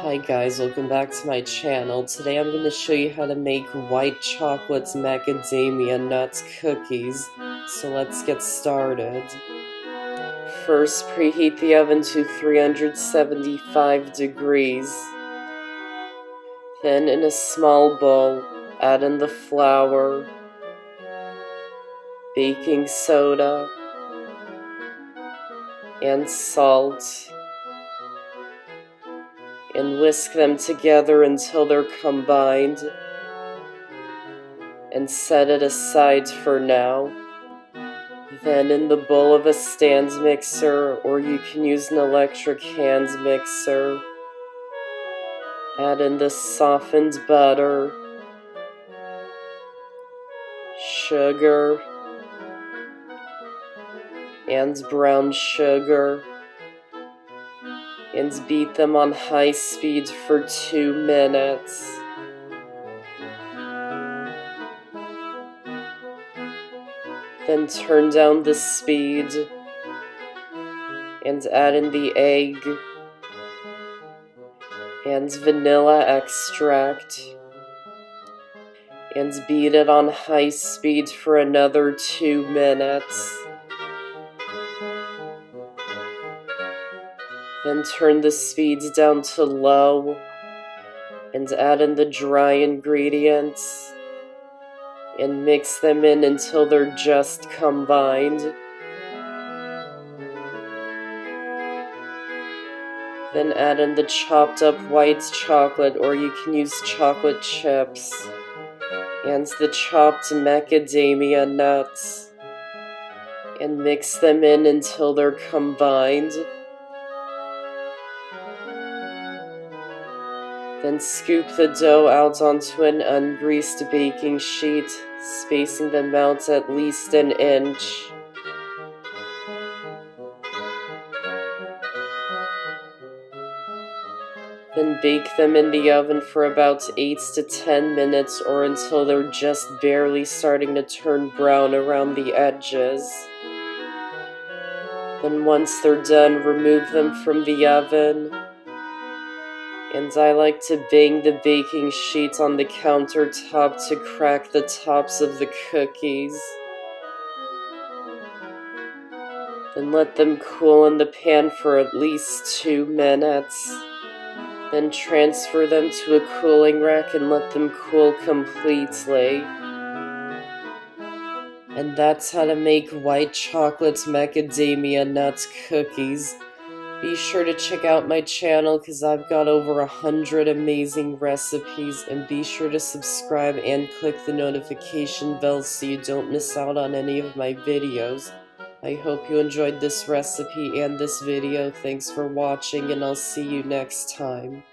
Hi guys, welcome back to my channel. Today I'm going to show you how to make white chocolate macadamia nuts cookies. So let's get started. First, preheat the oven to 375 degrees. Then in a small bowl, add in the flour, baking soda, and salt. And whisk them together until they're combined, and set it aside for now. Then in the bowl of a stand mixer, or you can use an electric hand mixer, add in the softened butter, sugar, and brown sugar, and beat them on high speed for 2 minutes. Then turn down the speed and add in the egg and vanilla extract and beat it on high speed for another 2 minutes. Then turn the speed down to low and add in the dry ingredients and mix them in until they're just combined. Then add in the chopped up white chocolate, or you can use chocolate chips, and the chopped macadamia nuts, and mix them in until they're combined. Then scoop the dough out onto an ungreased baking sheet, spacing them out at least 1 inch. Then bake them in the oven for about 8 to 10 minutes, or until they're just barely starting to turn brown around the edges. Then once they're done, remove them from the oven. And I like to bang the baking sheet on the countertop to crack the tops of the cookies. Then let them cool in the pan for at least 2 minutes. Then transfer them to a cooling rack and let them cool completely. And that's how to make white chocolate macadamia nuts cookies. Be sure to check out my channel because I've got over 100 amazing recipes, and be sure to subscribe and click the notification bell so you don't miss out on any of my videos. I hope you enjoyed this recipe and this video. Thanks for watching, and I'll see you next time.